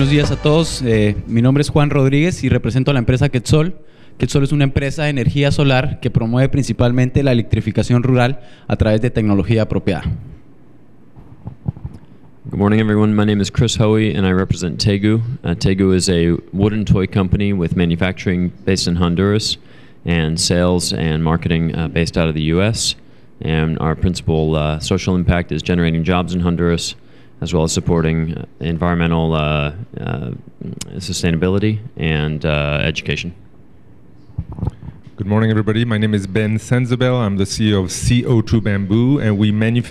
Buenos días a todos, mi nombre es Juan Rodríguez y represento a la empresa Quetzol. Quetzol es una empresa de energía solar que promueve principalmente la electrificación rural a través de tecnología apropiada. Good morning, everyone. My name is Chris Hoey, and I represent Tegu. Tegu is a wooden toy company with manufacturing based in Honduras and sales and marketing based out of the U.S. And our principal social impact is generating jobs in Honduras, as well as supporting environmental sustainability and education. Good morning, everybody. My name is Ben Senzabel. I'm the CEO of CO2 Bamboo, and we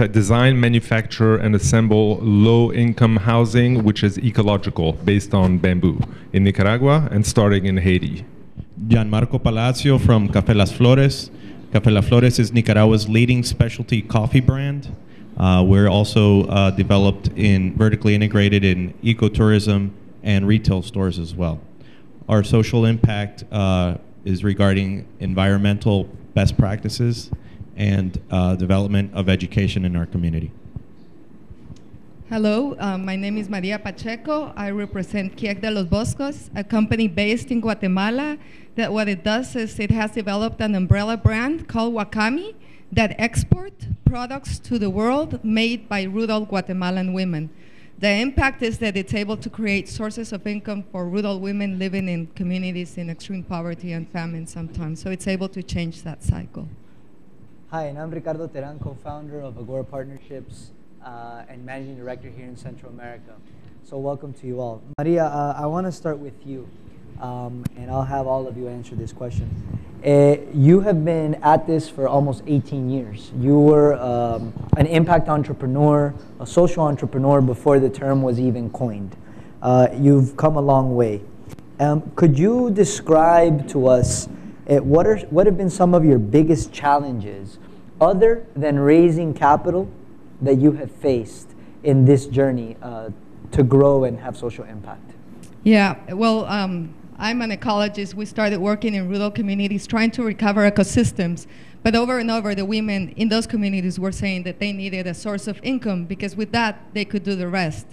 design, manufacture, and assemble low-income housing, which is ecological, based on bamboo, in Nicaragua and starting in Haiti. Gianmarco Palacio from Café Las Flores. Café Las Flores is Nicaragua's leading specialty coffee brand. We're also vertically integrated in ecotourism and retail stores as well. Our social impact is regarding environmental best practices and development of education in our community. Hello, my name is Maria Pacheco. I represent Kiek de los Boscos, a company based in Guatemala that what it does is it has developed an umbrella brand called Wakami that export products to the world made by rural Guatemalan women. The impact is that it's able to create sources of income for rural women living in communities in extreme poverty and famine sometimes. So it's able to change that cycle. Hi, and I'm Ricardo Terán, co-founder of Agora Partnerships and managing director here in Central America. So welcome to you all. Maria, I want to start with you, and I'll have all of you answer this question. You have been at this for almost 18 years. You were an impact entrepreneur, a social entrepreneur before the term was even coined. You've come a long way. Could you describe to us what have been some of your biggest challenges other than raising capital that you have faced in this journey to grow and have social impact? Yeah, well, I'm an ecologist. We started working in rural communities trying to recover ecosystems. But over and over, the women in those communities were saying that they needed a source of income because with that, they could do the rest.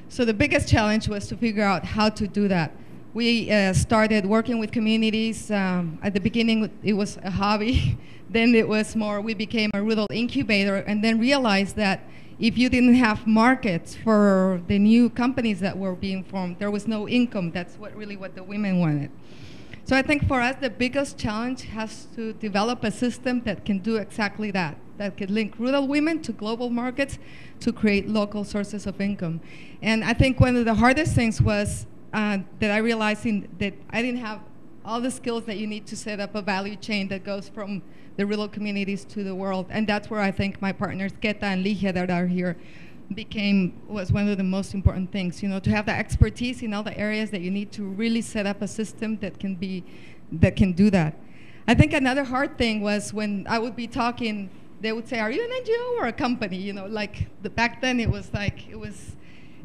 So the biggest challenge was to figure out how to do that. We started working with communities. At the beginning, it was a hobby. Then it was more, we became a rural incubator and then realized that if you didn't have markets for the new companies that were being formed, there was no income. That's what the women wanted. So I think for us, the biggest challenge has to develop a system that can do exactly that could link rural women to global markets to create local sources of income. And I think one of the hardest things was that I realized that I didn't have all the skills that you need to set up a value chain that goes from the rural communities to the world. And that's where I think my partners, Keta and Ligia, that are here, was one of the most important things, to have the expertise in all the areas that you need to really set up a system that can do that. I think another hard thing was when I would be talking, they would say, are you an NGO or a company? Back then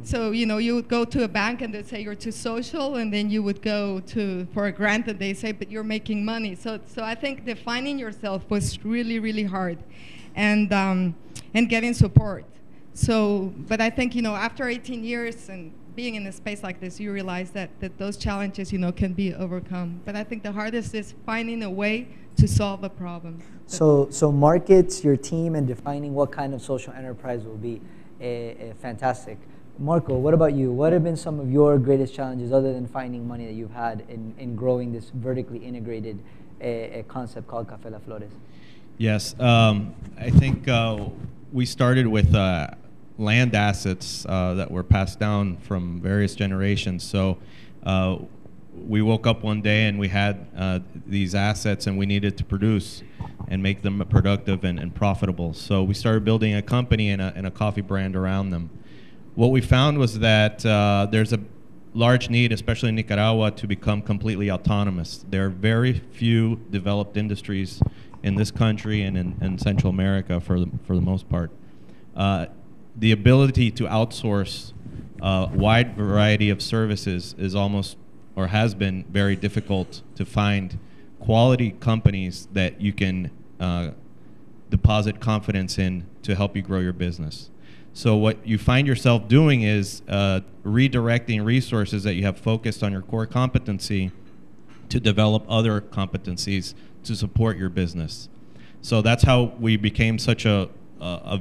so, you would go to a bank and they'd say you're too social, and then you would go for a grant and they say, but you're making money. So I think defining yourself was really, really hard, and getting support. But I think, after 18 years and being in a space like this, you realize that those challenges, can be overcome. But I think the hardest is finding a way to solve a problem. So markets, your team, and defining what kind of social enterprise will be fantastic. Marco, what about you? What have been some of your greatest challenges other than finding money that you've had in growing this vertically integrated concept called Café Las Flores? Yes, I think we started with land assets that were passed down from various generations. So we woke up one day and we had these assets and we needed to produce and make them productive and profitable. So we started building a company and a coffee brand around them. What we found was that there's a large need, especially in Nicaragua, to become completely autonomous. There are very few developed industries in this country and in Central America for the most part. The ability to outsource a wide variety of services is almost, or has been, very difficult to find quality companies that you can deposit confidence in to help you grow your business. So what you find yourself doing is redirecting resources that you have focused on your core competency to develop other competencies to support your business. So that's how we became such a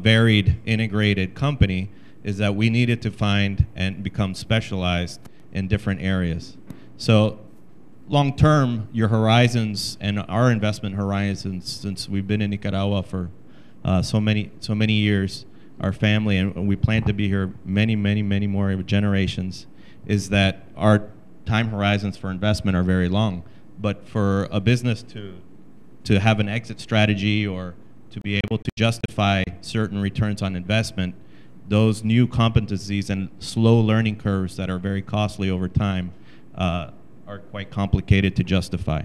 varied, integrated company, is that we needed to find and become specialized in different areas. So long term, your horizons and our investment horizons, since we've been in Nicaragua for so many years, our family, and we plan to be here many more generations, is that our time horizons for investment are very long. But for a business to have an exit strategy or to be able to justify certain returns on investment, those new competencies and slow learning curves that are very costly over time are quite complicated to justify.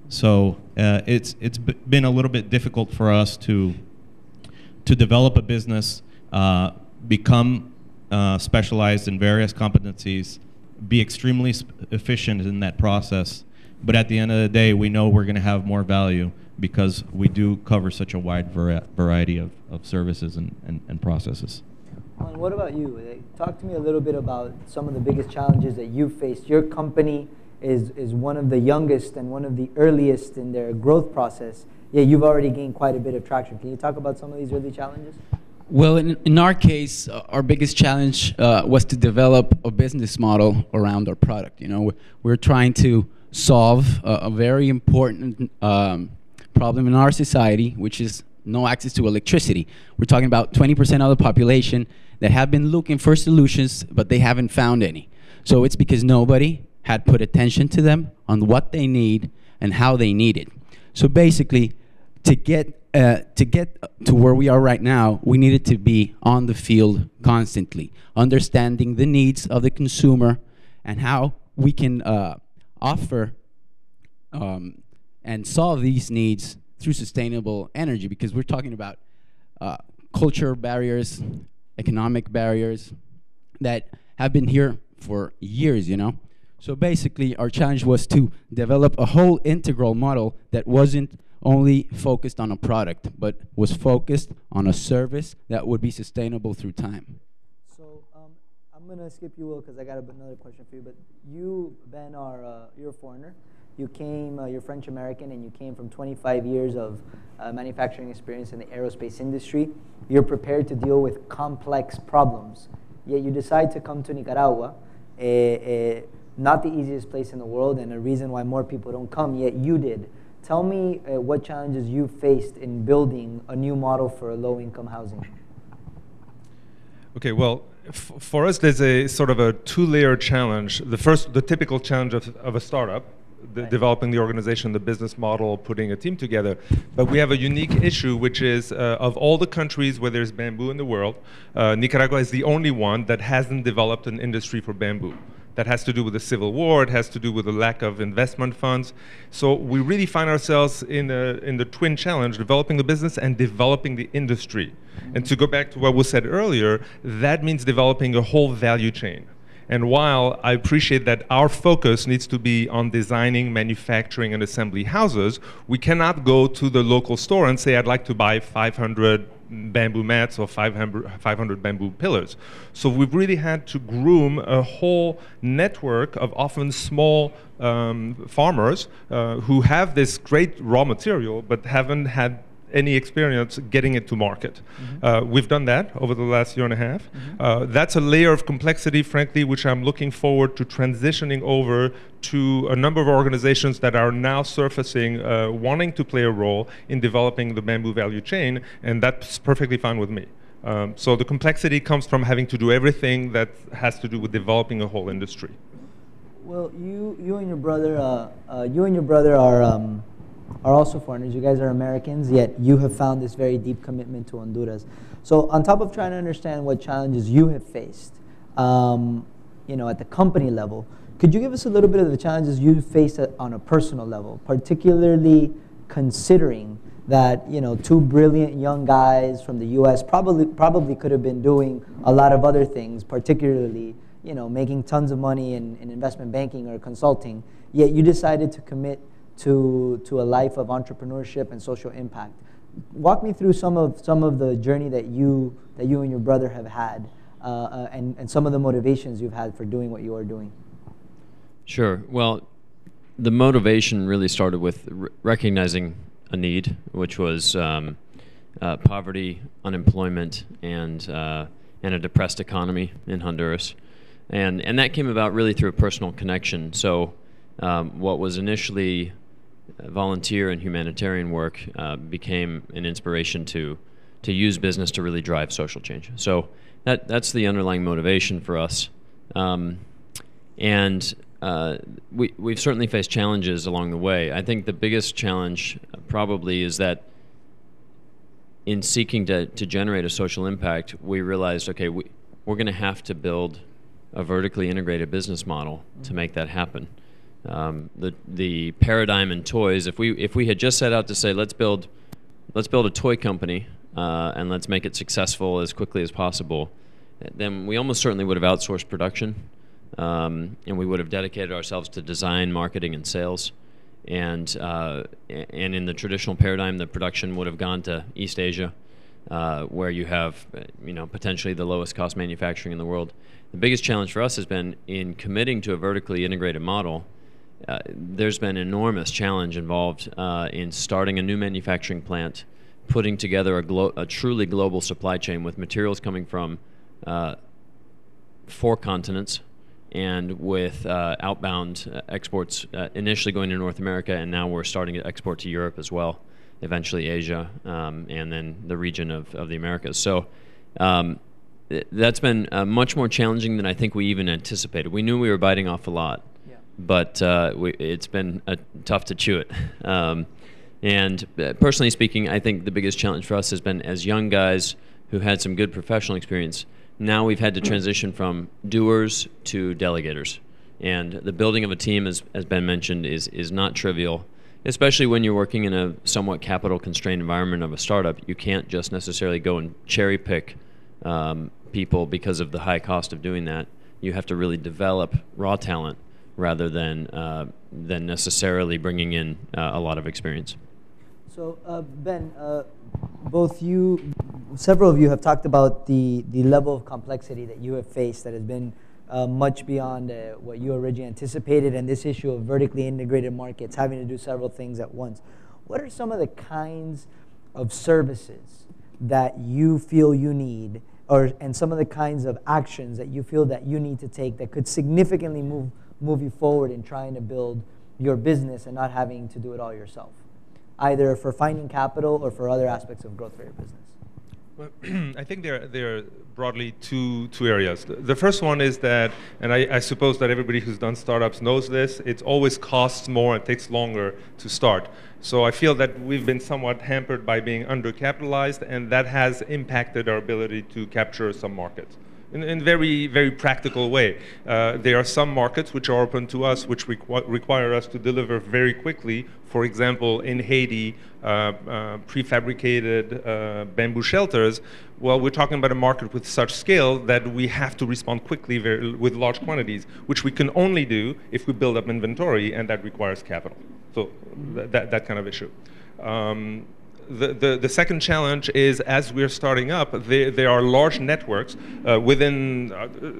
So it's been a little bit difficult for us to develop a business, become specialized in various competencies, be extremely efficient in that process. But at the end of the day, we know we're going to have more value because we do cover such a wide variety of services and processes. And what about you? Talk to me a little bit about some of the biggest challenges that you faced. Your company is one of the youngest and one of the earliest in their growth process, yet you've already gained quite a bit of traction. Can you talk about some of these early challenges? Well, in our case, our biggest challenge was to develop a business model around our product. You know, we're trying to solve a very important problem in our society, which is no access to electricity. We're talking about 20% of the population that have been looking for solutions, but they haven't found any. So it's because nobody had put attention to them on what they need and how they need it. So basically, to get to where we are right now, we needed to be on the field constantly, understanding the needs of the consumer and how we can offer and solve these needs through sustainable energy, because we're talking about culture barriers, economic barriers that have been here for years, you know. So basically, our challenge was to develop a whole integral model that wasn't only focused on a product, but was focused on a service that would be sustainable through time. So I'm going to skip you, Will, because I got another question for you. But you, Ben, you're a foreigner. You came, you're French American, and you came from 25 years of manufacturing experience in the aerospace industry. You're prepared to deal with complex problems. Yet you decide to come to Nicaragua, not the easiest place in the world, and a reason why more people don't come, yet you did. Tell me what challenges you faced in building a new model for low-income housing. Okay, well, for us, there's a sort of a two-layer challenge. The first, the typical challenge of a startup, developing the organization, the business model, putting a team together. But we have a unique issue, which is of all the countries where there's bamboo in the world, Nicaragua is the only one that hasn't developed an industry for bamboo. That has to do with the civil war, it has to do with the lack of investment funds. So we really find ourselves in the twin challenge, developing the business and developing the industry. And to go back to what was said earlier, that means developing a whole value chain. And while I appreciate that our focus needs to be on designing, manufacturing, and assembly houses, we cannot go to the local store and say, I'd like to buy 500 bamboo mats or 500 bamboo pillars. So we've really had to groom a whole network of often small farmers who have this great raw material but haven't had any experience getting it to market. We've done that over the last year and a half. That's a layer of complexity, frankly, which I'm looking forward to transitioning over to a number of organizations that are now surfacing, wanting to play a role in developing the bamboo value chain, and that's perfectly fine with me. So the complexity comes from having to do everything that has to do with developing a whole industry. Well, you and your brother are also foreigners. You guys are Americans, yet you have found this very deep commitment to Honduras. So on top of trying to understand what challenges you have faced, you know, at the company level, could you give us a little bit of the challenges you faced on a personal level, particularly considering that, you know, two brilliant young guys from the U.S. probably could have been doing a lot of other things, particularly, you know, making tons of money in investment banking or consulting, yet you decided to commit to a life of entrepreneurship and social impact. walk me through some of the journey that you and your brother have had, and some of the motivations you've had for doing what you are doing. Sure. Well, the motivation really started with recognizing a need, which was poverty, unemployment, and a depressed economy in Honduras. And that came about really through a personal connection. So what was initially volunteer and humanitarian work became an inspiration to use business to really drive social change. So that's the underlying motivation for us. We've certainly faced challenges along the way. I think the biggest challenge probably is that in seeking to generate a social impact, we realized, okay, we're going to have to build a vertically integrated business model to make that happen. The paradigm in toys, if we had just set out to say, let's build a toy company and let's make it successful as quickly as possible, then we almost certainly would have outsourced production, and we would have dedicated ourselves to design, marketing, and sales. And in the traditional paradigm, the production would have gone to East Asia, where you have potentially the lowest cost manufacturing in the world. The biggest challenge for us has been in committing to a vertically integrated model. There's been enormous challenge involved in starting a new manufacturing plant, putting together a truly global supply chain with materials coming from 4 continents, and with outbound exports initially going to North America, and now we're starting to export to Europe as well, eventually Asia, and then the region of the Americas. So that's been much more challenging than I think we even anticipated. We knew we were biting off a lot, but it's been tough to chew it. And personally speaking, I think the biggest challenge for us has been, as young guys who had some good professional experience, now we've had to transition from doers to delegators. And the building of a team, as Ben mentioned, is not trivial, especially when you're working in a somewhat capital-constrained environment of a startup. You can't just necessarily go and cherry-pick people because of the high cost of doing that. You have to really develop raw talent rather than necessarily bringing in a lot of experience. So Ben, several of you have talked about the level of complexity that you have faced that has been much beyond what you originally anticipated, and this issue of vertically integrated markets, having to do several things at once. What are some of the kinds of services that you feel you need, and some of the kinds of actions that you feel that you need to take that could significantly move you forward in trying to build your business and not having to do it all yourself, either for finding capital or for other aspects of growth for your business? Well, I think there are broadly two areas. The first one is that, and I suppose that everybody who's done startups knows this, it always costs more and takes longer to start. So I feel that we've been somewhat hampered by being undercapitalized, and that has impacted our ability to capture some markets. In a very, very practical way. There are some markets which are open to us, which require us to deliver very quickly. For example, in Haiti, prefabricated bamboo shelters. Well, we're talking about a market with such scale that we have to respond quickly with large quantities, which we can only do if we build up inventory, and that requires capital. So that kind of issue. The second challenge is, as we're starting up, there are large networks within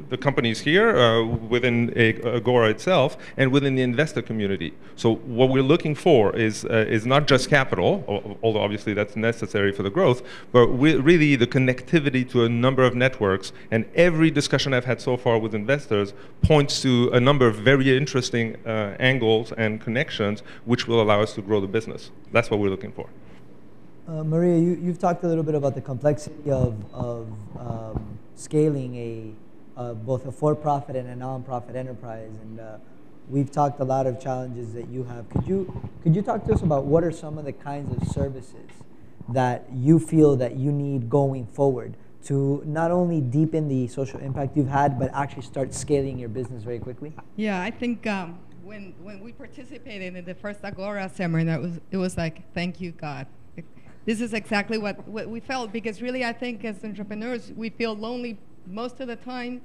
the companies here, within Agora itself, and within the investor community. So what we're looking for is not just capital, although obviously that's necessary for the growth, but really the connectivity to a number of networks. And every discussion I've had so far with investors points to a number of very interesting angles and connections which will allow us to grow the business. That's what we're looking for. Maria, you've talked a little bit about the complexity of scaling both a for-profit and a non-profit enterprise, and we've talked a lot of challenges that you have. Could you talk to us about what are some of the kinds of services that you feel that you need going forward to not only deepen the social impact you've had, but actually start scaling your business very quickly? Yeah, I think when we participated in the first Agora seminar, it was like, thank you, God. This is exactly what we felt, because really I think as entrepreneurs we feel lonely most of the time.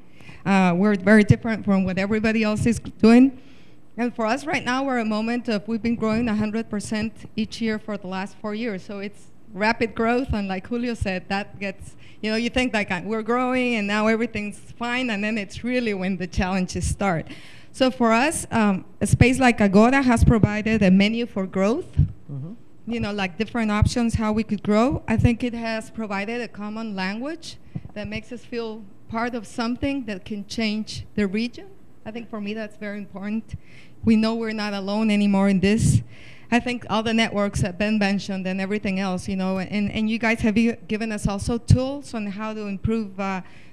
We're very different from what everybody else is doing. And for us right now, we're at a moment of, we've been growing 100% each year for the last 4 years. So rapid growth, and like Julio said, that gets, you think like we're growing and now everything's fine, and then it's really when the challenges start. So for us, a space like Agora has provided a menu for growth, like different options how we could grow. I think it has provided a common language that makes us feel part of something that can change the region. I think for me that's very important. We know we're not alone anymore in this. I think all the networks that Ben mentioned and everything else, and you guys have given us also tools on how to improve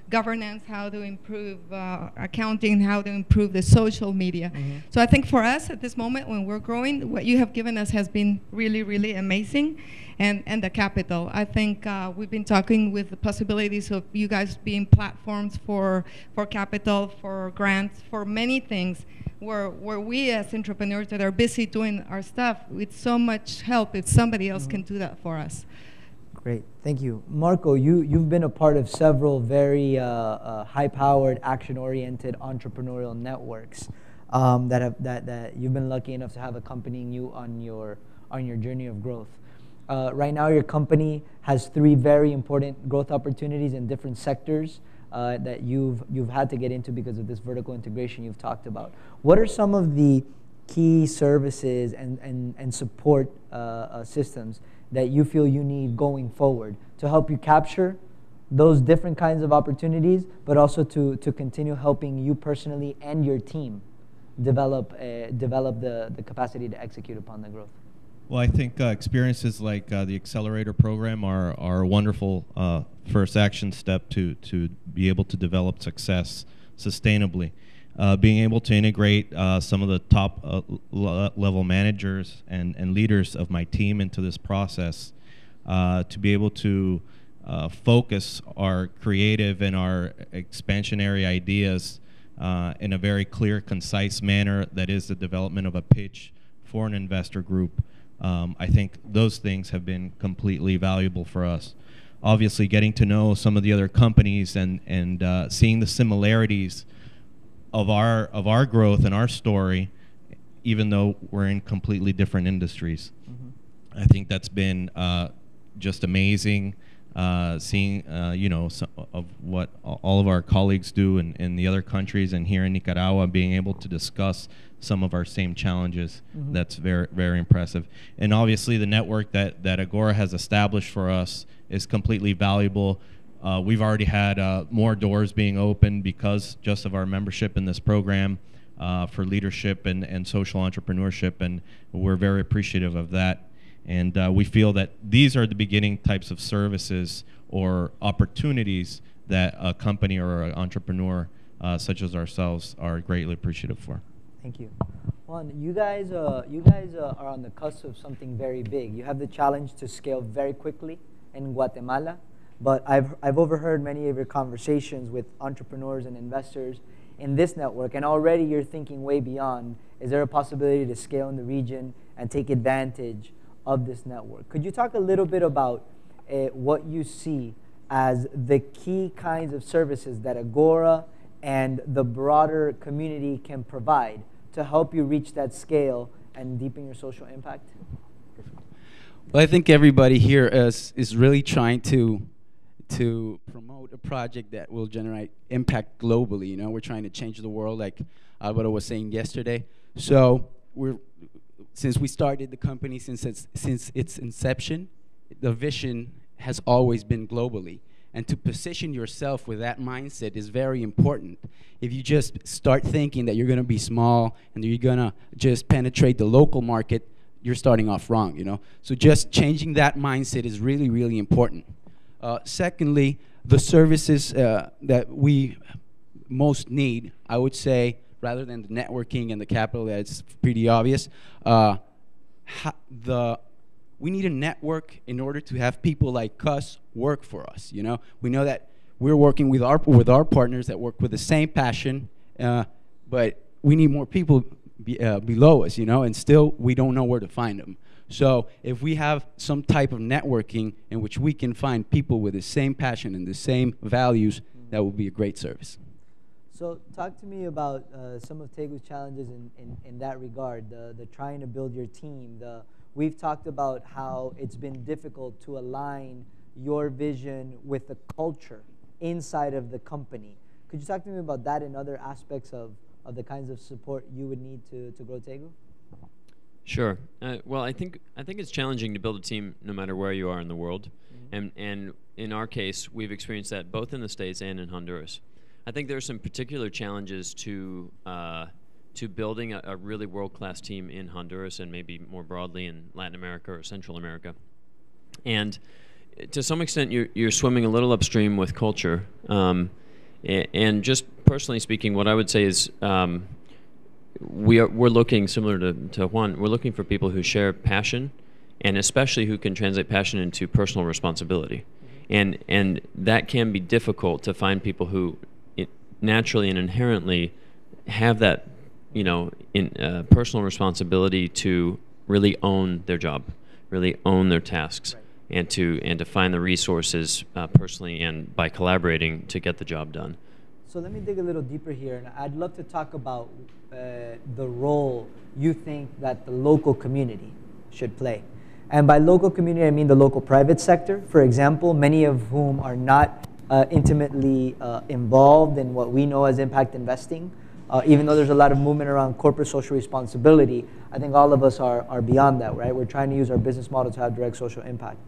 governance, how to improve accounting, how to improve the social media. So I think for us at this moment when we're growing, what you have given us has been really, really amazing. And the capital. I think we've been talking with the possibilities of you guys being platforms for capital, for grants, for many things, where we as entrepreneurs that are busy doing our stuff, with so much help if somebody else can do that for us. Great, thank you. Marco, you've been a part of several very high-powered, action-oriented entrepreneurial networks that you've been lucky enough to have accompanying you on your journey of growth. Right now, your company has 3 very important growth opportunities in different sectors that you've had to get into because of this vertical integration you've talked about. What are some of the key services and support systems that you feel you need going forward to help you capture those different kinds of opportunities, but also to continue helping you personally and your team develop the capacity to execute upon the growth? Well, I think experiences like the Accelerator program are a wonderful first action step to be able to develop success sustainably. Being able to integrate some of the top level managers and leaders of my team into this process, to be able to focus our creative and our expansionary ideas in a very clear, concise manner that is the development of a pitch for an investor group. I think those things have been completely valuable for us. Obviously, getting to know some of the other companies and seeing the similarities of our growth and our story, even though we're in completely different industries. I think that's been just amazing. Seeing some of what all of our colleagues do in the other countries, and here in Nicaragua, being able to discuss some of our same challenges. That's very, very impressive. And obviously the network that Agora has established for us is completely valuable. We've already had more doors being opened because just of our membership in this program for leadership and social entrepreneurship, and we're very appreciative of that. And we feel that these are the beginning types of services or opportunities that a company or an entrepreneur such as ourselves are greatly appreciative for. Thank you. Juan, you guys are on the cusp of something very big. You have the challenge to scale very quickly in Guatemala, but I've overheard many of your conversations with entrepreneurs and investors in this network, and already you're thinking way beyond. Is there a possibility to scale in the region and take advantage of this network? Could you talk a little bit about what you see as the key kinds of services that Agora and the broader community can provide to help you reach that scale and deepen your social impact? Well, I think everybody here is really trying to promote a project that will generate impact globally. We're trying to change the world, like Alvaro was saying yesterday. So since we started the company, since its inception, the vision has always been globally. And to position yourself with that mindset is very important. If you just start thinking that you're going to be small and that you're going to just penetrate the local market, you're starting off wrong, So just changing that mindset is really, really important. Secondly, the services that we most need, I would say, rather than the networking and the capital, that's pretty obvious, we need a network in order to have people like us work for us. We know that we're working with our partners that work with the same passion, but we need more people below us, and still we don't know where to find them. So if we have some type of networking in which we can find people with the same passion and the same values, that would be a great service. So talk to me about some of Tegu's challenges in that regard, the trying to build your team, the we've talked about how it's been difficult to align your vision with the culture inside of the company. Could you talk to me about that and other aspects of the kinds of support you would need to grow Tegu? Sure. Well, I think it's challenging to build a team no matter where you are in the world, and in our case, we've experienced that both in the States and in Honduras. I think there are some particular challenges to building a really world-class team in Honduras and maybe more broadly in Latin America or Central America, and to some extent you're swimming a little upstream with culture. And just personally speaking, what I would say is we're looking, similar to Juan, we're looking for people who share passion, and especially who can translate passion into personal responsibility. And that can be difficult to find people who naturally and inherently have that, personal responsibility to really own their job, really own their tasks. Right. And to find the resources personally and by collaborating to get the job done. So let me dig a little deeper here, and I'd love to talk about the role you think that the local community should play. And by local community, I mean the local private sector, for example, many of whom are not intimately involved in what we know as impact investing. Even though there's a lot of movement around corporate social responsibility, I think all of us are beyond that, right? We're trying to use our business model to have direct social impact.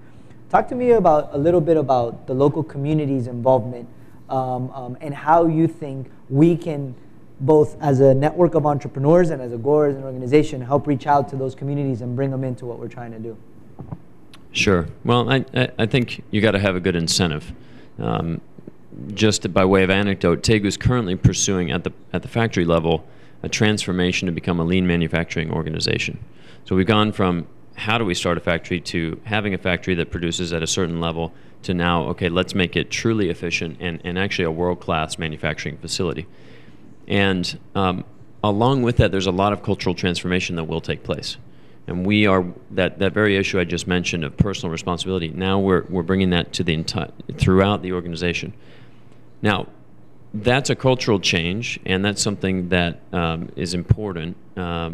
Talk to me a little bit about the local community's involvement and how you think we can, both as a network of entrepreneurs and as Agora as an organization, help reach out to those communities and bring them into what we're trying to do. Sure. Well, I think you got to have a good incentive. Just by way of anecdote, Tegu is currently pursuing at the factory level a transformation to become a lean manufacturing organization. So we've gone from how do we start a factory to having a factory that produces at a certain level to now, okay, let's make it truly efficient and actually a world-class manufacturing facility. And along with that, there's a lot of cultural transformation that will take place. And we are, that very issue I just mentioned of personal responsibility, now we're bringing that to throughout the organization. Now, that's a cultural change, and that's something that is important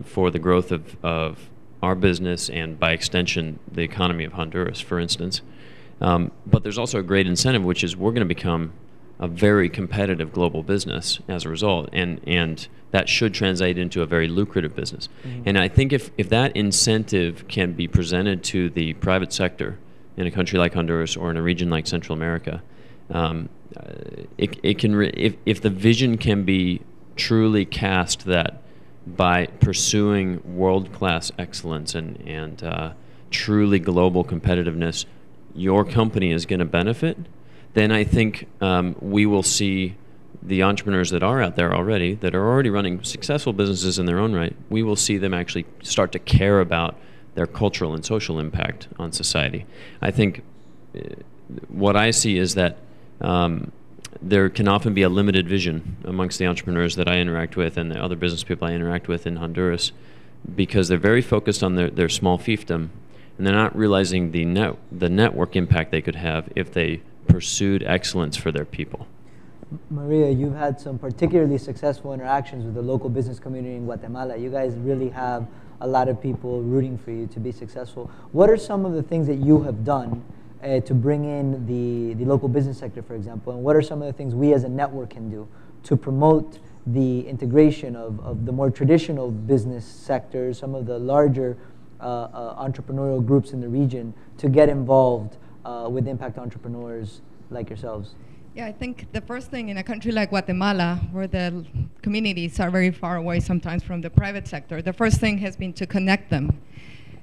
for the growth of our business and, by extension, the economy of Honduras, for instance. But there's also a great incentive, which is we're going to become a very competitive global business as a result, and that should translate into a very lucrative business. Mm-hmm. And I think if that incentive can be presented to the private sector in a country like Honduras or in a region like Central America, if the vision can be truly cast that by pursuing world-class excellence and truly global competitiveness, your company is going to benefit, then I think we will see the entrepreneurs that are out there already, that are already running successful businesses in their own right, we will see them actually start to care about their cultural and social impact on society. I think what I see is that there can often be a limited vision amongst the entrepreneurs that I interact with and the other business people I interact with in Honduras, because they're very focused on their small fiefdom, and they're not realizing the network impact they could have if they pursued excellence for their people. Maria, you've had some particularly successful interactions with the local business community in Guatemala. You guys really have a lot of people rooting for you to be successful. What are some of the things that you have done to bring in the local business sector, for example, and what are some of the things we as a network can do to promote the integration of the more traditional business sectors, some of the larger entrepreneurial groups in the region, to get involved with impact entrepreneurs like yourselves? Yeah, I think the first thing in a country like Guatemala, where the communities are very far away sometimes from the private sector, the first thing has been to connect them.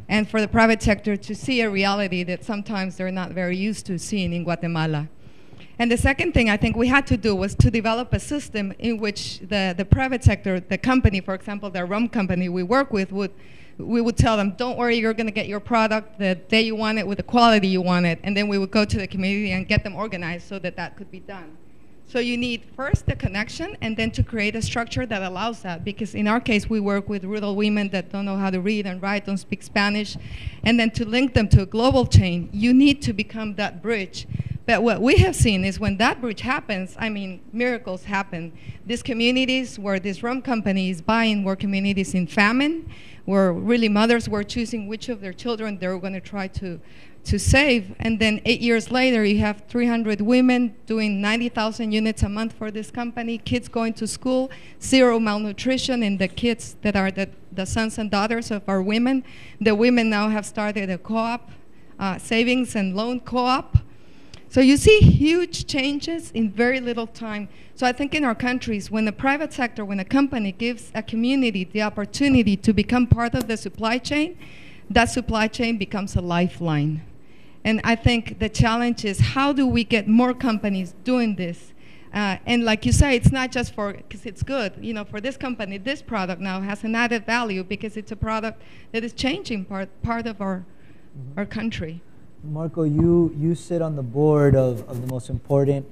And for the private sector to see a reality that sometimes they're not very used to seeing in Guatemala. And the second thing I think we had to do was to develop a system in which the private sector, the company, for example, the rum company we work with, we would tell them, don't worry, you're going to get your product the day you want it with the quality you want it. And then we would go to the community and get them organized so that could be done. So you need first the connection and then to create a structure that allows that. Because in our case, we work with rural women that don't know how to read and write, don't speak Spanish. And then to link them to a global chain, you need to become that bridge But what we have seen is when that bridge happens, I mean, miracles happen. These communities where these rum companies buying were communities in famine, where really mothers were choosing which of their children they were going to try to save. And then 8 years later, you have 300 women doing 90,000 units a month for this company, kids going to school, zero malnutrition in the kids that are the sons and daughters of our women. The women now have started a co-op, savings and loan co-op. So you see huge changes in very little time. So I think in our countries, when the private sector, when a company gives a community the opportunity to become part of the supply chain, that supply chain becomes a lifeline. And I think the challenge is how do we get more companies doing this? And like you say, it's not just because it's good. You know, for this company, this product now has an added value because it's a product that is changing part of our country. Marco, you sit on the board of the most important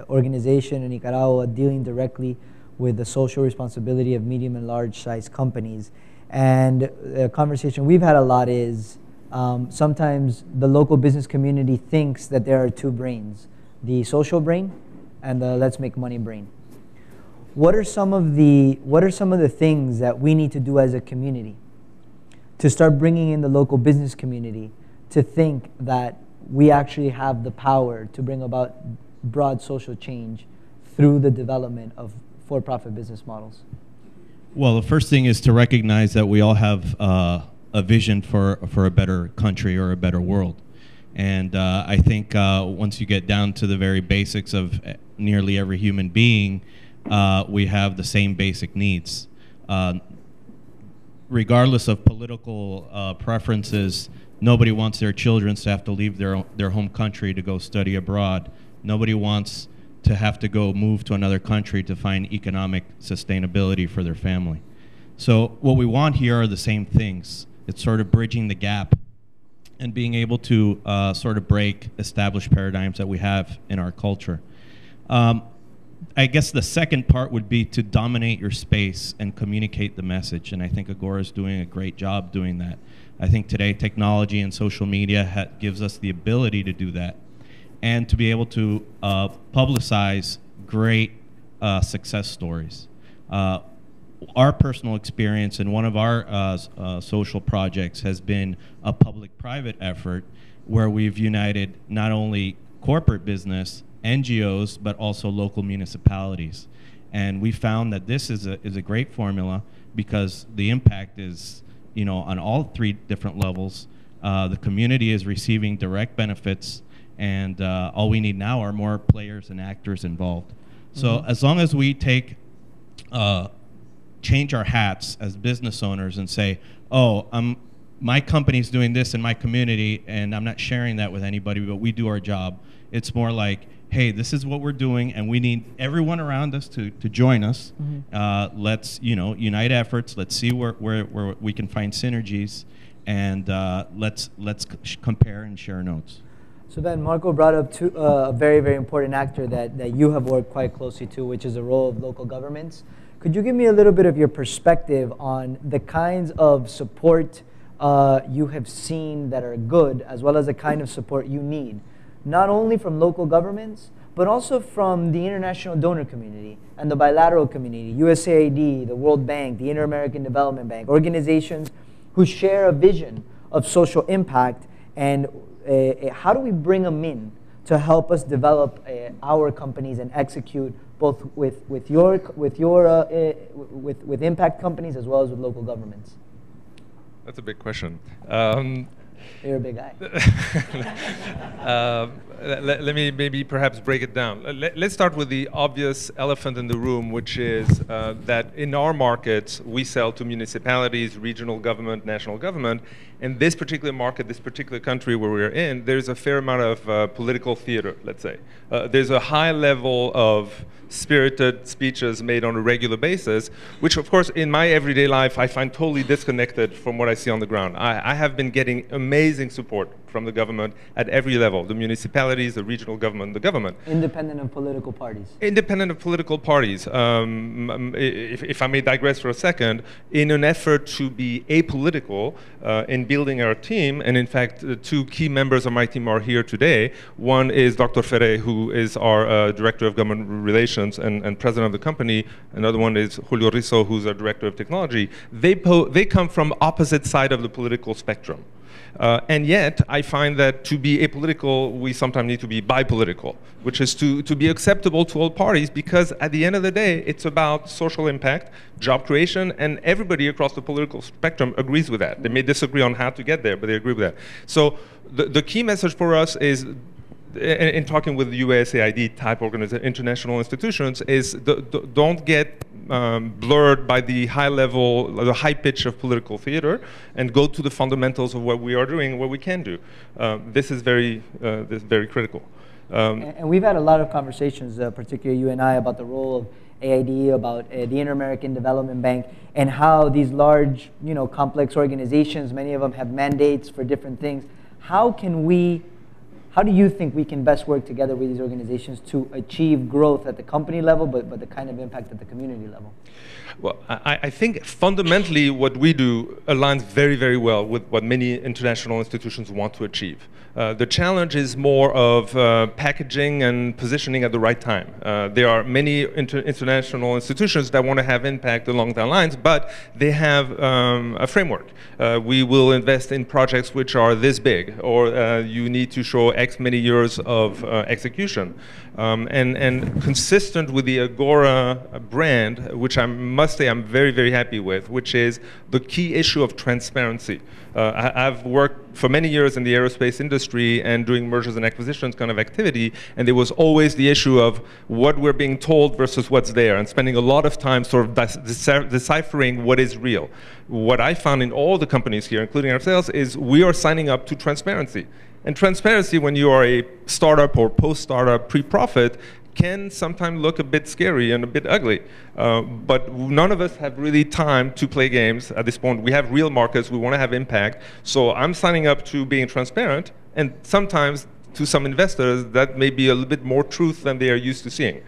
organization in Nicaragua dealing directly with the social responsibility of medium and large size companies. And a conversation we've had a lot is sometimes the local business community thinks that there are two brains, the social brain and the let's make money brain. What are some of the things that we need to do as a community to start bringing in the local business community to think that we actually have the power to bring about broad social change through the development of for-profit business models? Well, the first thing is to recognize that we all have a vision for a better country or a better world. And I think once you get down to the very basics of nearly every human being, we have the same basic needs. Regardless of political preferences, nobody wants their children to have to leave their home country to go study abroad. Nobody wants to have to go move to another country to find economic sustainability for their family. So what we want here are the same things. It's sort of bridging the gap and being able to sort of break established paradigms that we have in our culture. I guess the second part would be to dominate your space and communicate the message, and I think Agora is doing a great job doing that. I think today technology and social media gives us the ability to do that and to be able to publicize great success stories. Our personal experience in one of our social projects has been a public-private effort where we've united not only corporate business, NGOs, but also local municipalities. And we found that this is a great formula because the impact is, you know, on all three different levels. The community is receiving direct benefits, and all we need now are more players and actors involved. So as long as we change our hats as business owners and say, oh, my company's doing this in my community and I'm not sharing that with anybody, but we do our job. It's more like, hey, this is what we're doing and we need everyone around us to join us. Let's, you know, unite efforts. Let's see where we can find synergies, and let's compare and share notes. So Ben, Marco brought up a very, very important actor that you have worked quite closely to, which is the role of local governments. Could you give me a little bit of your perspective on the kinds of support you have seen that are good, as well as the kind of support you need, not only from local governments, but also from the international donor community and the bilateral community, USAID, the World Bank, the Inter-American Development Bank, organizations who share a vision of social impact, and how do we bring them in to help us develop our companies and execute both with impact companies as well as with local governments? That's a big question. You're a big guy. Let me maybe perhaps break it down. Let's start with the obvious elephant in the room, which is that in our markets, we sell to municipalities, regional government, national government. In this particular market, this particular country where we're in, there's a fair amount of political theater, let's say. There's a high level of spirited speeches made on a regular basis, which of course in my everyday life I find totally disconnected from what I see on the ground. I have been getting amazing support from the government at every level, the municipalities, the regional government, the government. Independent of political parties. Independent of political parties. If I may digress for a second, in an effort to be apolitical in building our team, and in fact, the two key members of my team are here today. One is Dr. Ferre, who is our Director of Government Relations and President of the company. Another one is Julio Rizzo, who's our Director of Technology. They come from opposite side of the political spectrum. And yet, I find that to be apolitical, we sometimes need to be bipolitical, which is to be acceptable to all parties, because at the end of the day, it's about social impact, job creation, and everybody across the political spectrum agrees with that. They may disagree on how to get there, but they agree with that. So the key message for us is, in talking with USAID type international institutions, is don't get blurred by the high level, the high pitch of political theater, and go to the fundamentals of what we are doing, what we can do. This is very critical. And we've had a lot of conversations, particularly you and I, about the role of AID, about the Inter-American Development Bank, and how these large, complex organizations, many of them have mandates for different things. How do you think we can best work together with these organizations to achieve growth at the company level, but the kind of impact at the community level? Well, I think fundamentally what we do aligns very, very well with what many international institutions want to achieve. The challenge is more of packaging and positioning at the right time. There are many international institutions that want to have impact along that lines, but they have a framework. We will invest in projects which are this big, or you need to show X many years of execution. And consistent with the Agora brand, which I must say I'm very, very happy with, which is the key issue of transparency. I've worked for many years in the aerospace industry and doing mergers and acquisitions kind of activity, and there was always the issue of what we're being told versus what's there, and spending a lot of time sort of deciphering what is real. What I found in all the companies here, including ourselves, is we are signing up to transparency. And transparency, when you are a startup or post-startup, pre-profit, can sometimes look a bit scary and a bit ugly. But none of us have really time to play games at this point. We have real markets. We want to have impact. So I'm signing up to being transparent. And sometimes, to some investors, that may be a little bit more truth than they are used to seeing.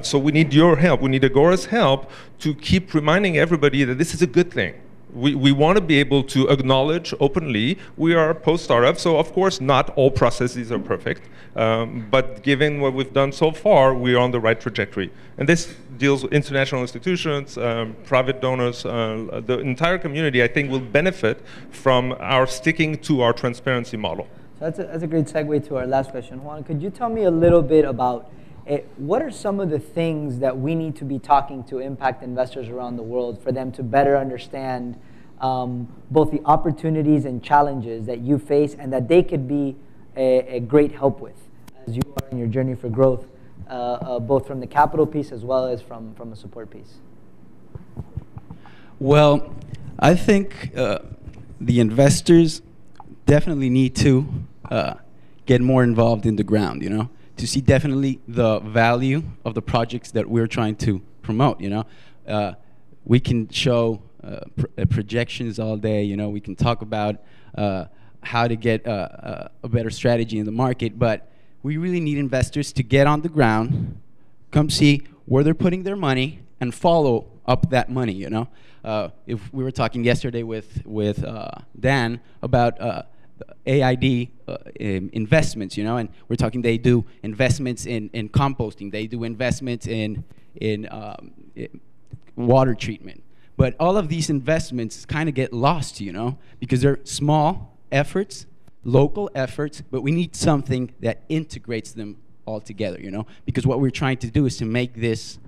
So we need your help. We need Agora's help to keep reminding everybody that this is a good thing. We want to be able to acknowledge openly we are a post-startup, so of course not all processes are perfect, but given what we've done so far, we're on the right trajectory. And this deals with international institutions, private donors, the entire community, I think, will benefit from our sticking to our transparency model. So that's a great segue to our last question. Juan, could you tell me a little bit about what are some of the things that we need to be talking to impact investors around the world for them to better understand both the opportunities and challenges that you face, and that they could be a great help with as you are in your journey for growth, both from the capital piece as well as from a support piece? Well, I think the investors definitely need to get more involved in the ground, to see definitely the value of the projects that we're trying to promote. We can show projections all day. We can talk about how to get a better strategy in the market, but we really need investors to get on the ground, come see where they're putting their money, and follow up that money. If we were talking yesterday with Dan about AID investments, and we're talking they do investments in composting, they do investments in water treatment. But all of these investments kind of get lost, because they're small efforts, local efforts, but we need something that integrates them all together, because what we're trying to do is to make this,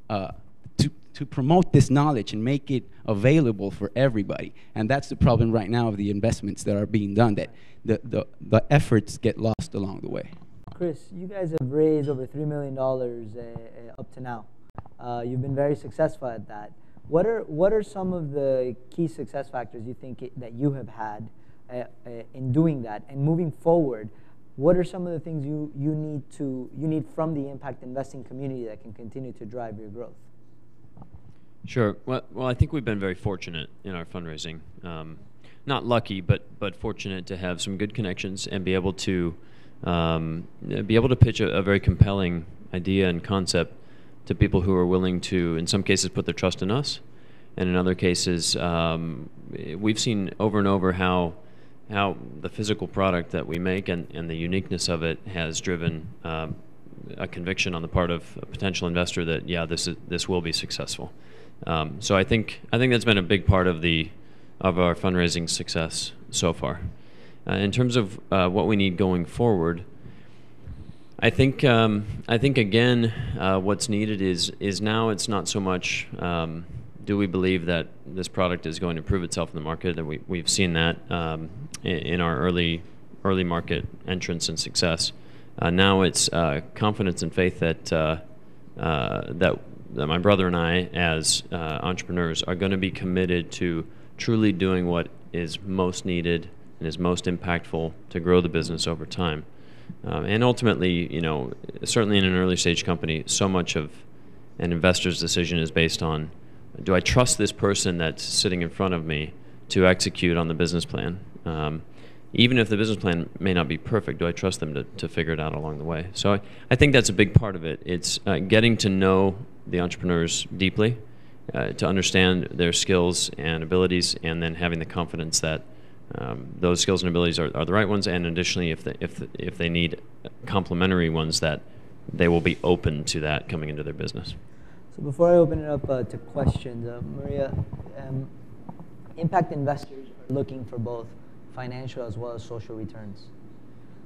to promote this knowledge and make it available for everybody. And that's the problem right now of the investments that are being done, that the efforts get lost along the way. Chris, you guys have raised over $3 million up to now. You've been very successful at that. What are some of the key success factors you think that you have had in doing that? And moving forward, what are some of the things you need from the impact investing community that can continue to drive your growth? Sure. Well, I think we've been very fortunate in our fundraising. not lucky, but fortunate to have some good connections and be able to pitch a very compelling idea and concept to people who are willing to, in some cases, put their trust in us, and in other cases, we've seen over and over how the physical product that we make and the uniqueness of it has driven a conviction on the part of a potential investor that this will be successful. So I think that's been a big part of our fundraising success so far. In terms of what we need going forward, I think again what's needed is now it's not so much do we believe that this product is going to prove itself in the market, and we've seen that in our early market entrance and success. Now it's confidence and faith that my brother and I, as entrepreneurs, are going to be committed to truly doing what is most needed and is most impactful to grow the business over time. And ultimately, certainly in an early stage company, so much of an investor's decision is based on, do I trust this person that's sitting in front of me to execute on the business plan? Even if the business plan may not be perfect, do I trust them to figure it out along the way? So I think that's a big part of it. It's getting to know the entrepreneurs deeply, to understand their skills and abilities, and then having the confidence that those skills and abilities are the right ones, and additionally, if they need complementary ones, that they will be open to that coming into their business. So before I open it up to questions, Maria, impact investors are looking for both financial as well as social returns.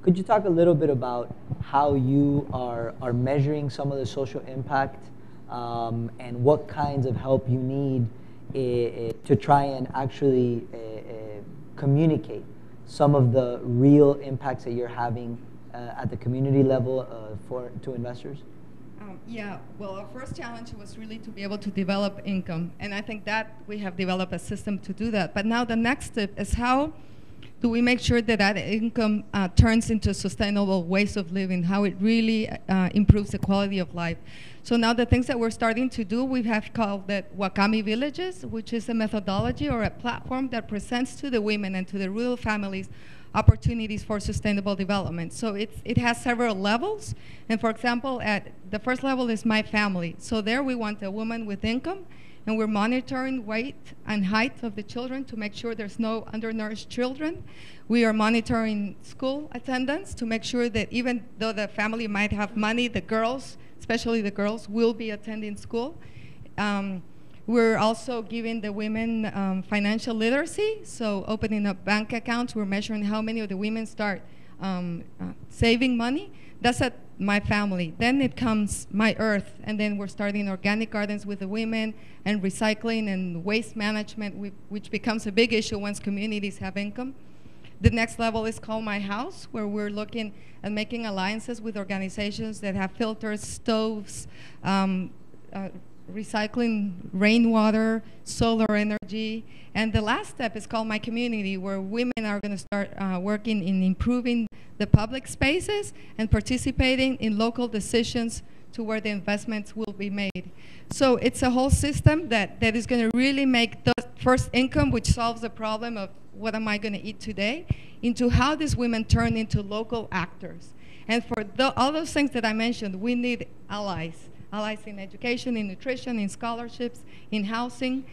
Could you talk a little bit about how you are measuring some of the social impact and what kinds of help you need to try and actually communicate some of the real impacts that you're having at the community level to investors? Yeah, well, our first challenge was really to be able to develop income, and I think that we have developed a system to do that. But now the next step is how do we make sure that income turns into sustainable ways of living, how it really improves the quality of life. So now the things that we're starting to do, we have called that Wakami Villages, which is a methodology or a platform that presents to the women and to the rural families opportunities for sustainable development. So it has several levels. And for example, at the first level is my family. So there we want a woman with income, and we're monitoring weight and height of the children to make sure there's no undernourished children. We are monitoring school attendance to make sure that even though the family might have money, the girls, especially the girls, will be attending school. We're also giving the women financial literacy, so opening up bank accounts. We're measuring how many of the women start saving money. That's at my family. Then it comes my earth, and then we're starting organic gardens with the women and recycling and waste management, which becomes a big issue once communities have income. The next level is called My House, where we're looking at making alliances with organizations that have filters, stoves, recycling rainwater, solar energy. And the last step is called My Community, where women are going to start working in improving the public spaces and participating in local decisions to where the investments will be made. So it's a whole system that is going to really make the first income, which solves the problem of what am I going to eat today, into how these women turn into local actors. And for all those things that I mentioned, we need allies. Allies in education, in nutrition, in scholarships, in housing.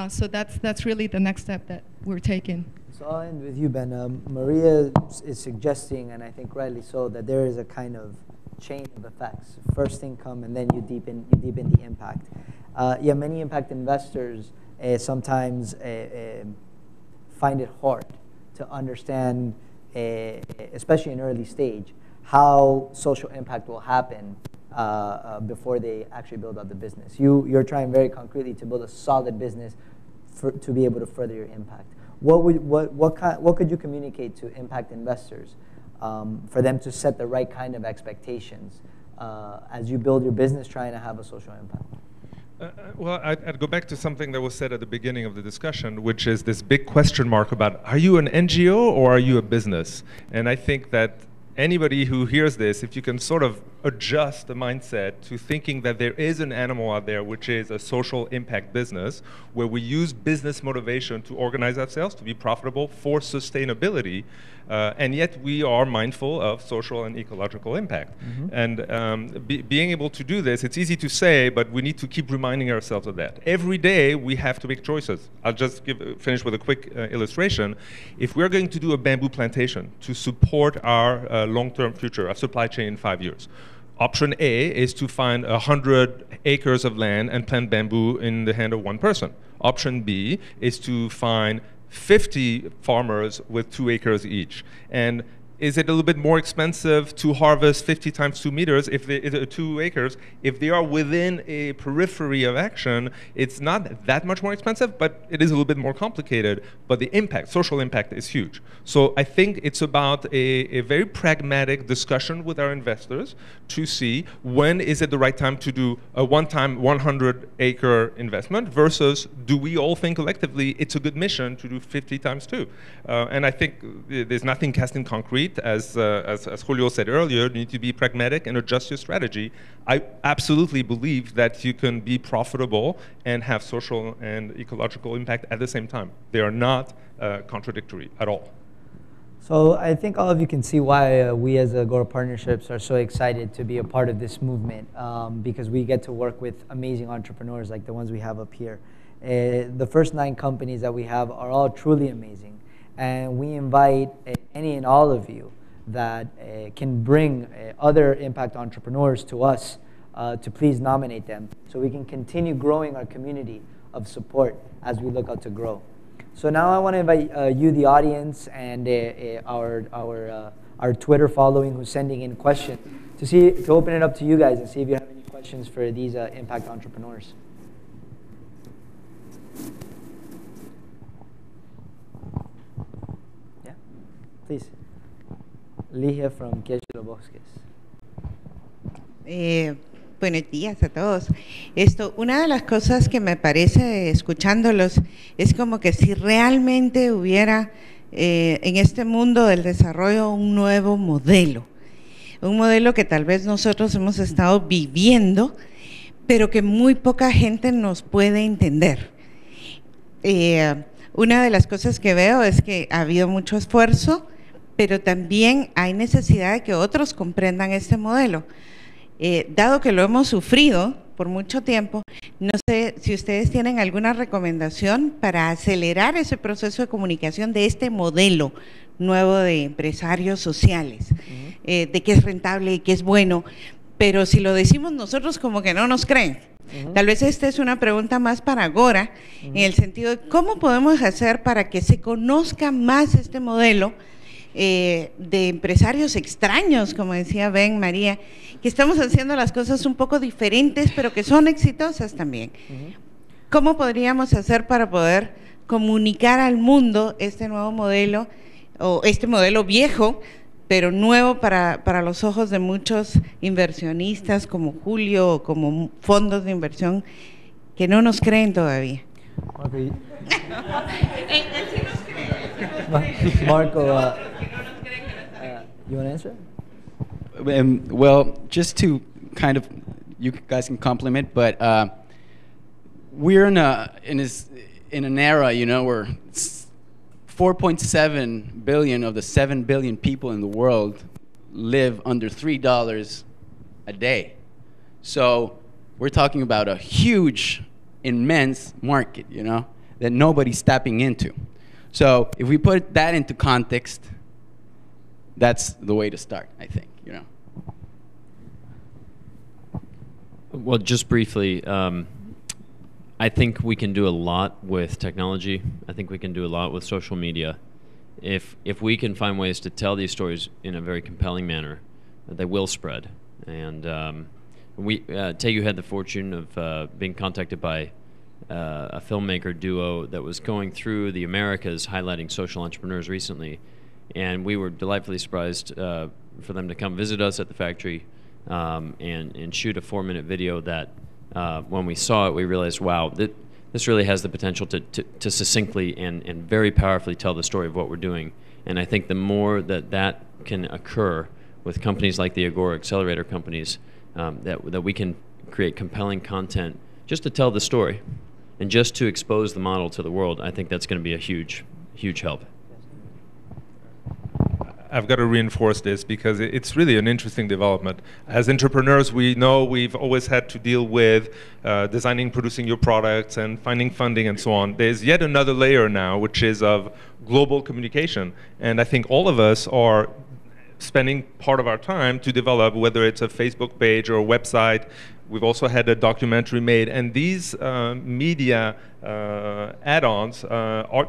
So that's really the next step that we're taking. So I'll end with you, Ben. Maria is suggesting, and I think rightly so, that there is a kind of chain of effects. First income, and then you deepen the impact. Yeah, many impact investors sometimes find it hard to understand, especially in early stage, how social impact will happen before they actually build out the business. You're trying very concretely to build a solid business to be able to further your impact. What could you communicate to impact investors for them to set the right kind of expectations as you build your business trying to have a social impact? Well, I'd go back to something that was said at the beginning of the discussion, which is this big question mark about, are you an NGO or are you a business? And I think that anybody who hears this, if you can sort of adjust the mindset to thinking that there is an animal out there which is a social impact business, where we use business motivation to organize ourselves to be profitable for sustainability, and yet we are mindful of social and ecological impact. And being able to do this, it's easy to say, but we need to keep reminding ourselves of that. Every day we have to make choices. I'll just finish with a quick illustration. If we're going to do a bamboo plantation to support our long-term future, our supply chain in 5 years, option A is to find 100 acres of land and plant bamboo in the hand of one person. Option B is to find 50 farmers with 2 acres each. And is it a little bit more expensive to harvest 50 times 2 meters if 2 acres? If they are within a periphery of action, it's not that much more expensive, but it is a little bit more complicated. But the impact, social impact, is huge. So I think it's about a very pragmatic discussion with our investors to see when is it the right time to do a one-time 100-acre investment versus do we all think collectively it's a good mission to do 50 times 2? And I think there's nothing cast in concrete. As Julio said earlier, you need to be pragmatic and adjust your strategy. I absolutely believe that you can be profitable and have social and ecological impact at the same time. They are not contradictory at all. So I think all of you can see why we as Agora Partnerships are so excited to be a part of this movement, because we get to work with amazing entrepreneurs like the ones we have up here. The first 9 companies that we have are all truly amazing. And we invite any and all of you that can bring other impact entrepreneurs to us to please nominate them so we can continue growing our community of support as we look out to grow. So now I want to invite you, the audience, and our Twitter following who's sending in questions to open it up to you guys and see if you have any questions for these impact entrepreneurs. Please. Ligia from Quechua Bosques. Buenos días a todos. Una de las cosas que me parece escuchándolos es como que si realmente hubiera en este mundo del desarrollo un nuevo modelo. Un modelo que tal vez nosotros hemos estado viviendo, pero que muy poca gente nos puede entender. Una de las cosas que veo es que ha habido mucho esfuerzo, pero también hay necesidad de que otros comprendan este modelo. Dado que lo hemos sufrido por mucho tiempo, no sé si ustedes tienen alguna recomendación para acelerar ese proceso de comunicación de este modelo nuevo de empresarios sociales, de que es rentable y que es bueno, pero si lo decimos nosotros como que no nos creen. Tal vez esta es una pregunta más para Agora, en el sentido de cómo podemos hacer para que se conozca más este modelo de empresarios extraños, como decía Ben, María, que estamos haciendo las cosas un poco diferentes, pero que son exitosas también. ¿Cómo podríamos hacer para poder comunicar al mundo este nuevo modelo, o este modelo viejo, pero nuevo para los ojos de muchos inversionistas como Julio, o como fondos de inversión que no nos creen todavía? Okay. Él sí nos cree. Marco, you want to answer? Well, just to kind of, you guys can compliment, but we're in an era, you know, where 4.7 billion of the 7 billion people in the world live under $3 a day. So we're talking about a huge, immense market, you know, that nobody's tapping into. So if we put that into context, that's the way to start, I think, you know. Well, just briefly, I think we can do a lot with technology. I think we can do a lot with social media. If we can find ways to tell these stories in a very compelling manner, they will spread. And Tegu had the fortune of being contacted by a filmmaker duo that was going through the Americas highlighting social entrepreneurs recently. And we were delightfully surprised for them to come visit us at the factory and shoot a 4-minute video that when we saw it, we realized, wow, this really has the potential to succinctly and very powerfully tell the story of what we're doing. And I think the more that can occur with companies like the Agora Accelerator companies, that we can create compelling content just to tell the story and just to expose the model to the world. I think that's going to be a huge, huge help. I've got to reinforce this because it's really an interesting development. As entrepreneurs, we know we've always had to deal with designing, producing your products and finding funding and so on. There's yet another layer now, which is of global communication. And I think all of us are spending part of our time to develop, whether it's a Facebook page or a website. We've also had a documentary made, and these media add-ons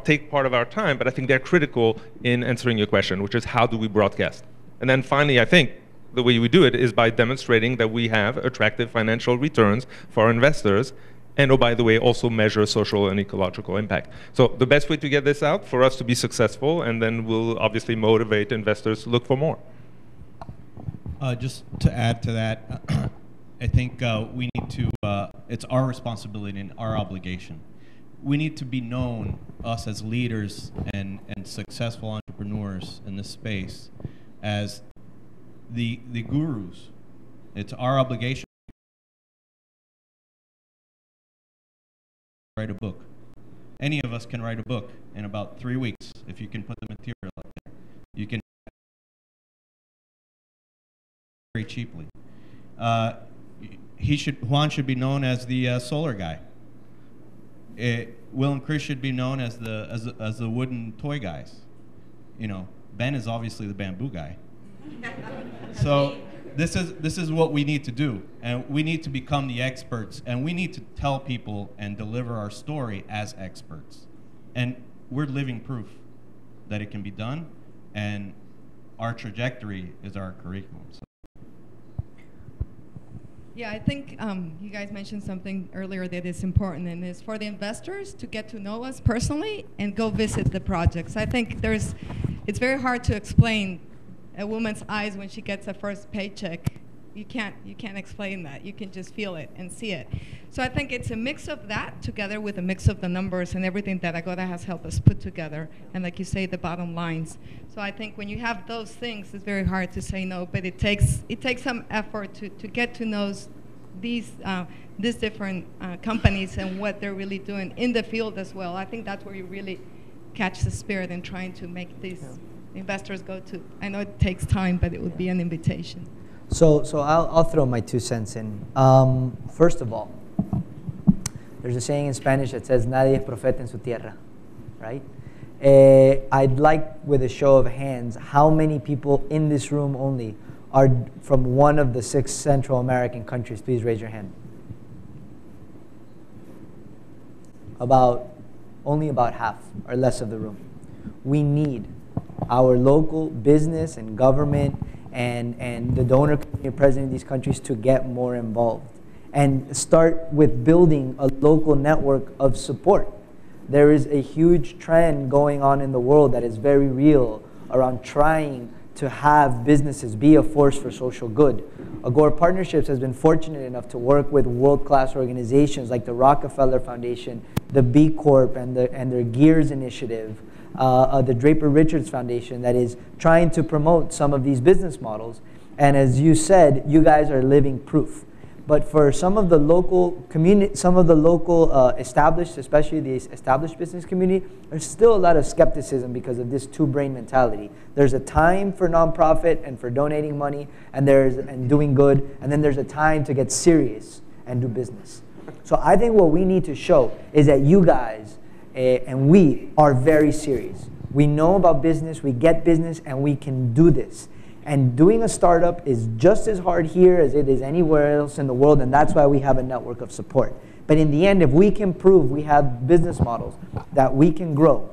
take part of our time, but I think they're critical in answering your question, which is how do we broadcast? And then finally, I think the way we do it is by demonstrating that we have attractive financial returns for our investors, and oh, by the way, also measure social and ecological impact. So the best way to get this out for us to be successful, and then we'll obviously motivate investors to look for more. Just to add to that, I think we need to, it's our responsibility and our obligation. We need to be known, us as leaders and successful entrepreneurs in this space, as the gurus. It's our obligation to write a book. Any of us can write a book in about 3 weeks if you can put the material out there. You can very cheaply. Juan should be known as the solar guy. Will and Chris should be known as the wooden toy guys. You know, Ben is obviously the bamboo guy. So this is what we need to do, and we need to become the experts, and we need to tell people and deliver our story as experts. And we're living proof that it can be done, and our trajectory is our curriculum. So. Yeah, I think you guys mentioned something earlier that is important, and is for the investors to get to know us personally and go visit the projects. I think it's very hard to explain a woman's eyes when she gets her first paycheck. You can't explain that. You can just feel it and see it. So I think it's a mix of that together with a mix of the numbers and everything that Agora has helped us put together, and like you say, the bottom lines. So I think when you have those things, it's very hard to say no, but it takes some effort to get to know these different companies and what they're really doing in the field as well. I think that's where you really catch the spirit in trying to make these investors go to. I know it takes time, but it would be an invitation. So I'll throw my 2 cents in. First of all, there's a saying in Spanish that says, nadie es profeta en su tierra, right? I'd like, with a show of hands, how many people in this room only are from one of the 6 Central American countries? Please raise your hand. Only about half or less of the room. We need our local business and government and the donor community present in these countries to get more involved and start with building a local network of support. There is a huge trend going on in the world that is very real around trying to have businesses be a force for social good. Agora Partnerships has been fortunate enough to work with world-class organizations like the Rockefeller Foundation, the B Corp, and their Gears initiative, the Draper Richards Foundation, that is trying to promote some of these business models. And as you said, you guys are living proof. But for some of the local community, some of the local established, especially the established business community, there's still a lot of skepticism because of this two-brain mentality. There's a time for nonprofit and for donating money and doing good, and then there's a time to get serious and do business. So I think what we need to show is that you guys and we are very serious. We know about business, we get business, and we can do this. And doing a startup is just as hard here as it is anywhere else in the world, and that's why we have a network of support. But in the end, if we can prove we have business models that we can grow,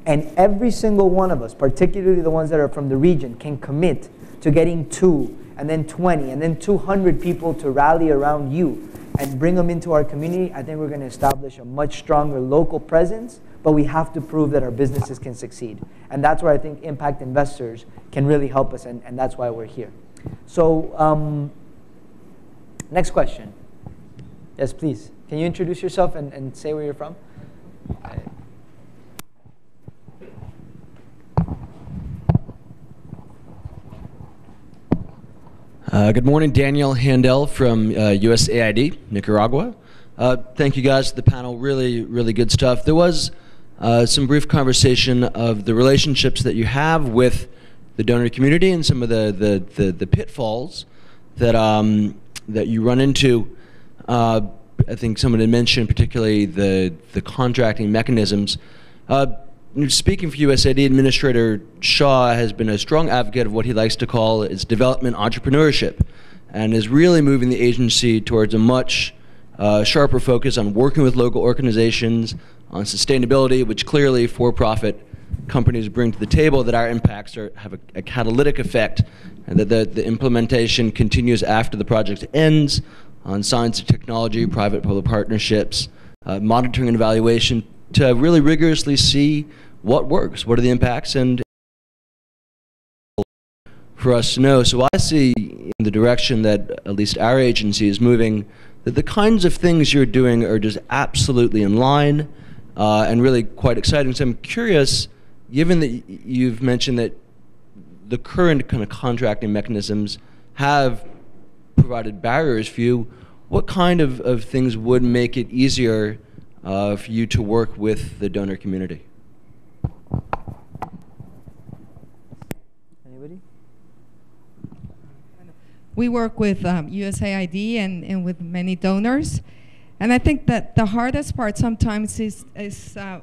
and every single one of us, particularly the ones that are from the region, can commit to getting 2, and then 20, and then 200 people to rally around you and bring them into our community, I think we're going to establish a much stronger local presence, but we have to prove that our businesses can succeed. And that's where I think impact investors can really help us, and that's why we're here. So next question. Yes, please. Can you introduce yourself and say where you're from? Good morning, Daniel Handel from USAID, Nicaragua. Thank you guys for the panel, really, really good stuff. There was some brief conversation of the relationships that you have with the donor community and some of the pitfalls that, that you run into. I think someone had mentioned particularly the contracting mechanisms. Speaking for USAID, Administrator Shaw has been a strong advocate of what he likes to call its development entrepreneurship, and is really moving the agency towards a much sharper focus on working with local organizations, on sustainability, which clearly for-profit companies bring to the table, that our impacts have a catalytic effect, and that the implementation continues after the project ends, on science and technology, private-public partnerships, monitoring and evaluation, to really rigorously see what works, what are the impacts, and for us to know. So I see in the direction that at least our agency is moving, that the kinds of things you're doing are just absolutely in line and really quite exciting. So I'm curious, given that you've mentioned that the current kind of contracting mechanisms have provided barriers for you, what kind of things would make it easier for you to work with the donor community? Anybody? We work with USAID and with many donors. And I think that the hardest part sometimes is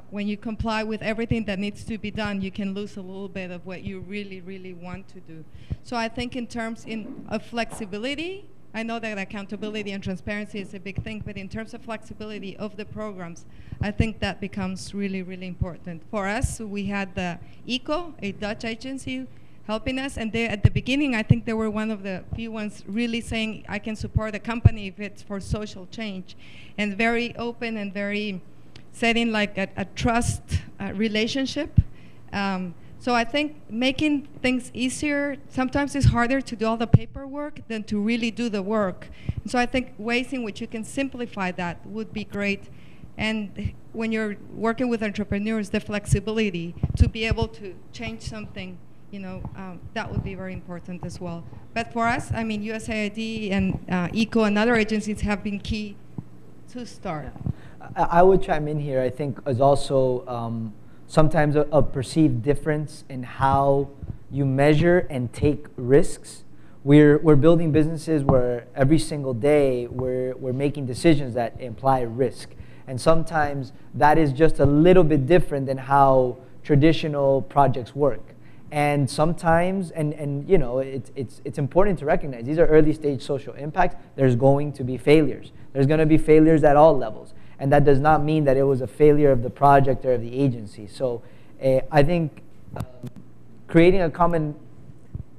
when you comply with everything that needs to be done, you can lose a little bit of what you really, really want to do. So I think in terms of flexibility, I know that accountability and transparency is a big thing, but in terms of flexibility of the programs, I think that becomes really, really important. For us, we had the ECO, a Dutch agency, helping us, and they, at the beginning, I think they were one of the few ones really saying, I can support a company if it's for social change, and very open and very setting like a trust relationship. So I think making things easier, sometimes it's harder to do all the paperwork than to really do the work. And so I think ways in which you can simplify that would be great. And when you're working with entrepreneurs, the flexibility to be able to change something, you know, that would be very important as well. But for us, I mean, USAID and ECO and other agencies have been key to start. Yeah. I would chime in here. I think is also sometimes a perceived difference in how you measure and take risks. We're building businesses where every single day we're making decisions that imply risk. And sometimes that is just a little bit different than how traditional projects work. And sometimes, and you know, it's important to recognize these are early stage social impacts. There's going to be failures. There's going to be failures at all levels. And that does not mean that it was a failure of the project or of the agency. So I think creating a common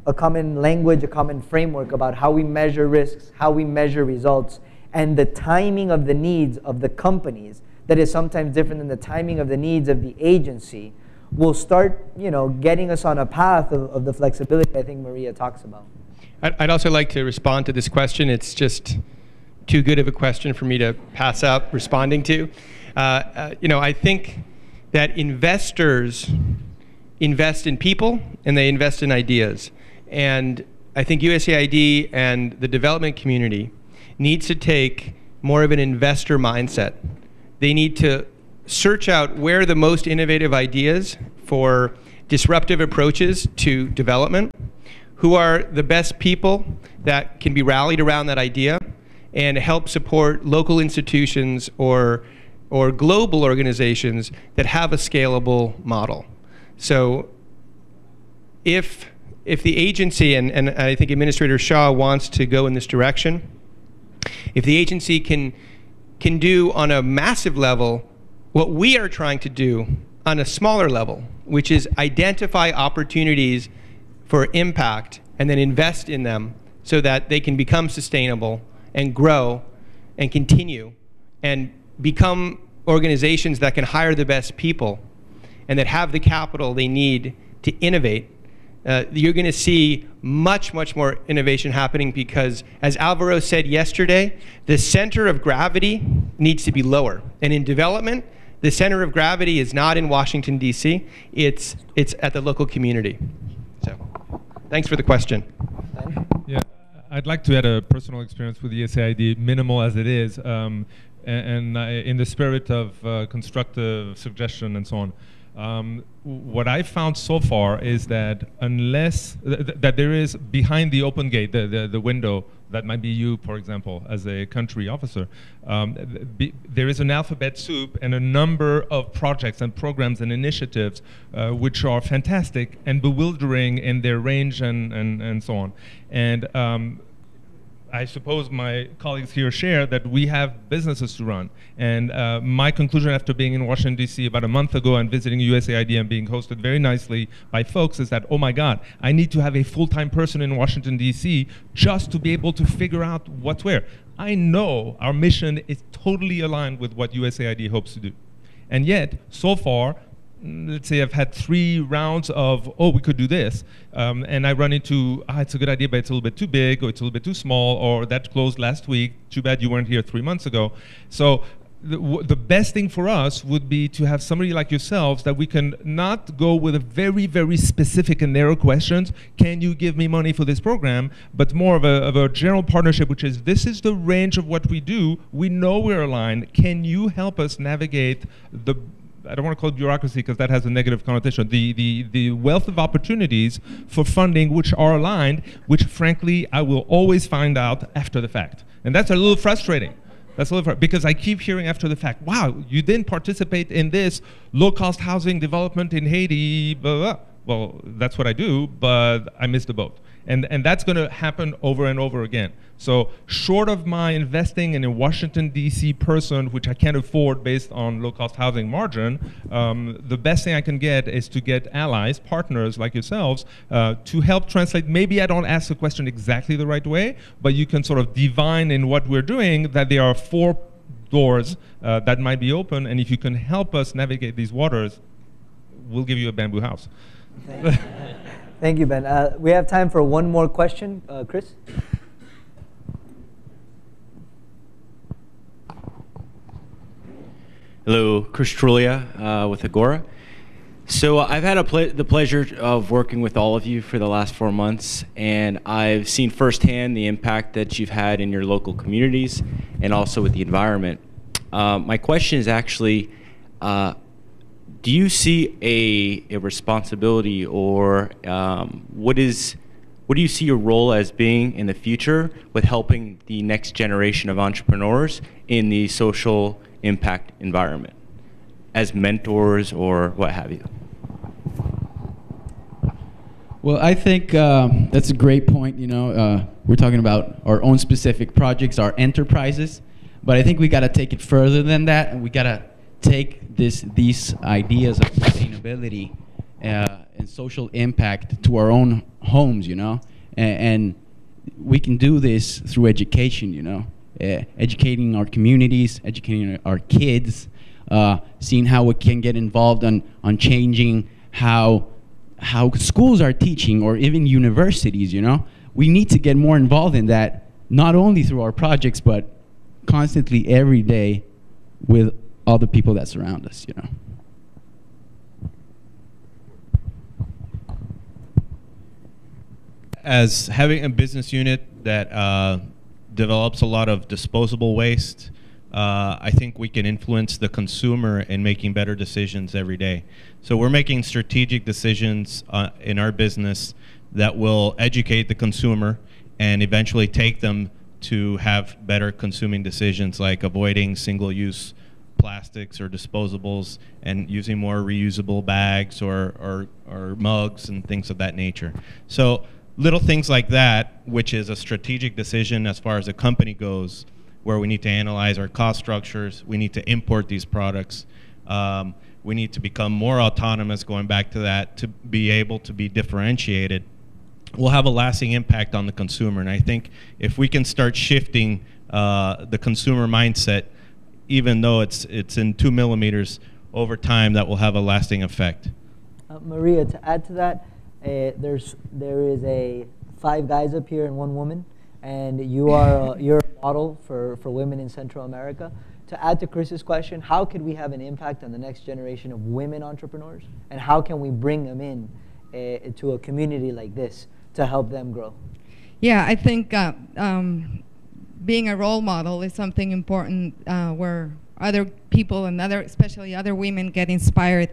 language, a common framework about how we measure risks, how we measure results, and the timing of the needs of the companies that is sometimes different than the timing of the needs of the agency will start, you know, getting us on a path of the flexibility I think Maria talks about. I'd also like to respond to this question. It's just too good of a question for me to pass up responding to. You know, I think that investors invest in people and they invest in ideas. And I think USAID and the development community needs to take more of an investor mindset. They need to search out where the most innovative ideas for disruptive approaches to development, who are the best people that can be rallied around that idea, and help support local institutions or global organizations that have a scalable model. So if the agency, and I think Administrator Shaw wants to go in this direction, if the agency can do on a massive level what we are trying to do on a smaller level, which is identify opportunities for impact and then invest in them so that they can become sustainable and grow and continue and become organizations that can hire the best people and that have the capital they need to innovate, you're going to see much, much more innovation happening because, as Alvaro said yesterday, the center of gravity needs to be lower. And in development, the center of gravity is not in Washington, D.C. It's at the local community. So, thanks for the question. Yeah, I'd like to add a personal experience with the USAID, minimal as it is, and in the spirit of constructive suggestion and so on. What I've found so far is that unless that there is behind the open gate, the window that might be you, for example, as a country officer, there is an alphabet soup and a number of projects and programs and initiatives which are fantastic and bewildering in their range and so on. And I suppose my colleagues here share that we have businesses to run. And my conclusion after being in Washington, D.C. about a month ago and visiting USAID and being hosted very nicely by folks is that, oh my God, I need to have a full-time person in Washington, D.C. just to be able to figure out what's where. I know our mission is totally aligned with what USAID hopes to do. And yet, so far, let's say I've had 3 rounds of, oh, we could do this, and I run into, it's a good idea, but it's a little bit too big, or it's a little bit too small, or that closed last week, too bad you weren't here 3 months ago. So the best thing for us would be to have somebody like yourselves that we can not go with a very, very specific and narrow questions, can you give me money for this program, but more of a general partnership, which is, this is the range of what we do, we know we're aligned, can you help us navigate the, I don't want to call it bureaucracy because that has a negative connotation, the wealth of opportunities for funding which are aligned, which frankly I will always find out after the fact. And that's a little frustrating. That's a little because I keep hearing after the fact, wow, you didn't participate in this low-cost housing development in Haiti, blah, blah, blah. Well, that's what I do, but I missed the boat. And that's going to happen over and over again. So short of my investing in a Washington, D.C. person, which I can't afford based on low-cost housing margin, the best thing I can get is to get allies, partners like yourselves, to help translate. Maybe I don't ask the question exactly the right way, but you can sort of divine in what we're doing that there are 4 doors that might be open, and if you can help us navigate these waters, we'll give you a bamboo house. Thank you, Ben. We have time for one more question. Chris? Hello, Chris Trulia with Agora. So I've had the pleasure of working with all of you for the last 4 months, and I've seen firsthand the impact that you've had in your local communities and also with the environment. My question is actually, do you see a responsibility, or what do you see your role as being in the future with helping the next generation of entrepreneurs in the social impact environment as mentors or what have you? Well, I think that's a great point. You know, we're talking about our own specific projects, our enterprises, but I think we got to take it further than that, and we got to take these ideas of sustainability and social impact to our own homes, you know, and we can do this through education, you know, educating our communities, educating our kids, seeing how we can get involved on changing how schools are teaching, or even universities, you know. We need to get more involved in that, not only through our projects, but constantly every day with all the people that surround us, you know. As having a business unit that develops a lot of disposable waste, I think we can influence the consumer in making better decisions every day. So we're making strategic decisions in our business that will educate the consumer and eventually take them to have better consuming decisions, like avoiding single-use plastics or disposables and using more reusable bags or mugs and things of that nature. So little things like that, which is a strategic decision as far as a company goes, where we need to analyze our cost structures, we need to import these products, we need to become more autonomous, going back to that, to be able to be differentiated, will have a lasting impact on the consumer. And I think if we can start shifting the consumer mindset, even though it's in 2 millimeters, over time, that will have a lasting effect. Maria, to add to that, there is 5 guys up here and 1 woman, and you're a model for women in Central America. To add to Chris's question, how could we have an impact on the next generation of women entrepreneurs, and how can we bring them in to a community like this to help them grow? Yeah, I think being a role model is something important where other people and especially other women get inspired.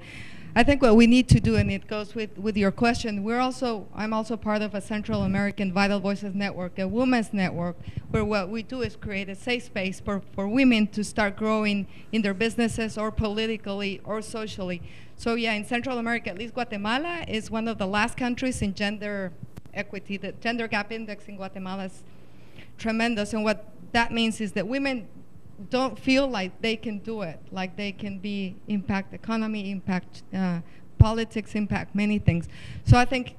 I think what we need to do, and it goes with your question, I'm also part of a Central American Vital Voices Network, a women's network, where what we do is create a safe space for women to start growing in their businesses or politically or socially. So yeah, in Central America, at least Guatemala is one of the last countries in gender equity. The gender gap index in Guatemala is tremendous, and what that means is that women don't feel like they can do it, like they can impact economy, impact politics, impact many things. So I think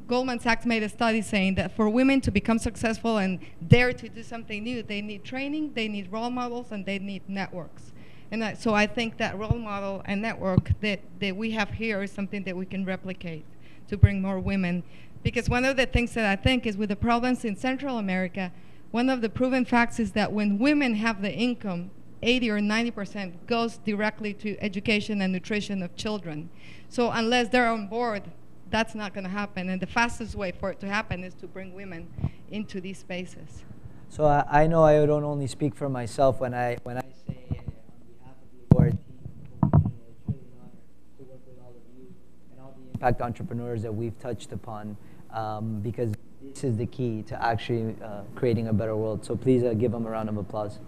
Goldman Sachs made a study saying that for women to become successful and dare to do something new, they need training, they need role models, and they need networks. And so I think that role model and network that we have here is something that we can replicate to bring more women. Because one of the things that I think is with the problems in Central America, one of the proven facts is that when women have the income, 80 or 90% goes directly to education and nutrition of children. So unless they're on board, that's not going to happen. And the fastest way for it to happen is to bring women into these spaces. So I know I don't only speak for myself when I say on behalf of the Agora team, it's really an honor to work with all of you and all the impact entrepreneurs that we've touched upon, because this is the key to actually creating a better world. So please give them a round of applause.